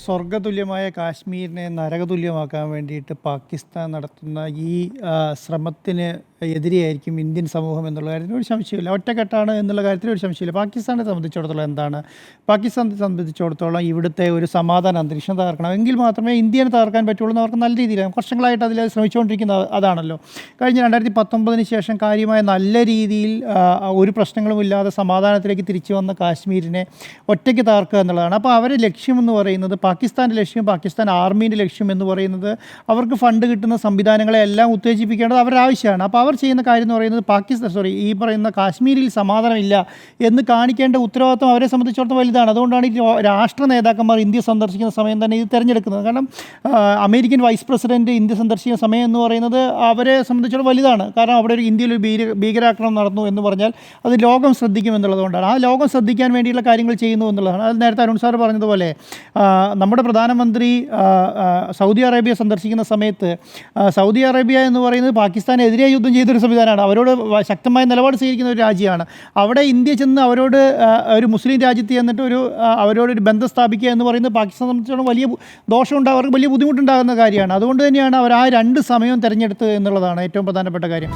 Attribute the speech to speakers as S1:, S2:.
S1: സ്വർഗതുല്യമായ കാശ്മീരിനെ നരകതുല്യമാക്കാൻ വേണ്ടിയിട്ട് പാകിസ്ഥാൻ നടത്തുന്ന ഈ ശ്രമത്തിന് എതിരെയായിരിക്കും ഇന്ത്യൻ സമൂഹം എന്നുള്ള കാര്യത്തിൽ ഒരു സംശയമില്ല. ഒറ്റക്കെട്ടാണ് എന്നുള്ള കാര്യത്തിൽ ഒരു സംശയമില്ല. പാകിസ്ഥാനെ സംബന്ധിച്ചിടത്തോളം എന്താണ്? പാകിസ്ഥാനെ സംബന്ധിച്ചിടത്തോളം ഇവിടുത്തെ ഒരു സമാധാന അന്തരീക്ഷം തകർക്കണം. എങ്കിൽ മാത്രമേ ഇന്ത്യനെ തകർക്കാൻ പറ്റുള്ളൂ എന്ന് അവർക്ക് നല്ല രീതിയിലാണ്. വർഷങ്ങളായിട്ട് അതിൽ ശ്രമിച്ചുകൊണ്ടിരിക്കുന്ന അതാണല്ലോ. കഴിഞ്ഞ 2019 ശേഷം കാര്യമായ നല്ല രീതിയിൽ ഒരു പ്രശ്നങ്ങളുമില്ലാതെ സമാധാനത്തിലേക്ക് തിരിച്ചു വന്ന കാശ്മീരിനെ ഒറ്റയ്ക്ക് തകർക്കുക എന്നുള്ളതാണ്. അപ്പോൾ അവരുടെ ലക്ഷ്യമെന്ന് പറയുന്നത്, പാകിസ്ഥാൻ്റെ ലക്ഷ്യം, പാകിസ്ഥാൻ ആർമീൻ്റെ ലക്ഷ്യം എന്ന് പറയുന്നത് അവർക്ക് ഫണ്ട് കിട്ടുന്ന സംവിധാനങ്ങളെ എല്ലാം ഉത്തേജിപ്പിക്കേണ്ടത് അവരുടെ ആവശ്യമാണ്. അപ്പോൾ അവർ ചെയ്യുന്ന കാര്യം എന്ന് പറയുന്നത് ഈ പറയുന്ന കാശ്മീരിൽ സമാധാനമില്ല എന്ന് കാണിക്കേണ്ട ഉത്തരവാദിത്വം അവരെ സംബന്ധിച്ചിടത്തോളം വലുതാണ്. അതുകൊണ്ടാണ് ഈ രാഷ്ട്ര നേതാക്കന്മാർ ഇന്ത്യ സന്ദർശിക്കുന്ന സമയം തന്നെ ഇത് തിരഞ്ഞെടുക്കുന്നത്. കാരണം അമേരിക്കൻ വൈസ് പ്രസിഡന്റ് ഇന്ത്യ സന്ദർശിക്കുന്ന സമയം എന്ന് പറയുന്നത് അവരെ സംബന്ധിച്ചിടത്തോളം വലുതാണ്. കാരണം അവിടെ ഇന്ത്യയിൽ ഒരു ഭീകരാക്രമണം നടന്നു എന്ന് പറഞ്ഞാൽ അത് ലോകം ശ്രദ്ധിക്കും എന്നുള്ളതുകൊണ്ടാണ്. ആ ലോകം ശ്രദ്ധിക്കാൻ വേണ്ടിയുള്ള കാര്യങ്ങൾ ചെയ്യുന്നു എന്നുള്ളതാണ്. അത് നേരത്തെ അരുൺ സാർ പറഞ്ഞതുപോലെ നമ്മുടെ പ്രധാനമന്ത്രി സൗദി അറേബ്യ സന്ദർശിക്കുന്ന സമയത്ത് സൗദി അറേബ്യ എന്ന് പറയുന്നത് പാകിസ്ഥാനെതിരെ യുദ്ധം ചെയ്തൊരു സംവിധാനമാണ്. അവരോട് ശക്തമായ നിലപാട് സ്വീകരിക്കുന്ന ഒരു രാജ്യമാണ്. അവിടെ ഇന്ത്യ ചെന്ന് അവരോട് ഒരു മുസ്ലിം രാജ്യത്ത് ചെന്നിട്ട് അവരോടൊരു ബന്ധം സ്ഥാപിക്കുക എന്ന് പറയുന്നത് പാകിസ്ഥാനെ സംബന്ധിച്ചിടത്തോളം വലിയ ദോഷമുണ്ടാകും, അവർക്ക് വലിയ ബുദ്ധിമുട്ടുണ്ടാകുന്ന കാര്യമാണ്. അതുകൊണ്ട് തന്നെയാണ് അവർ ആ രണ്ട് സമയവും തിരഞ്ഞെടുത്തത് എന്നുള്ളതാണ് ഏറ്റവും പ്രധാനപ്പെട്ട കാര്യം.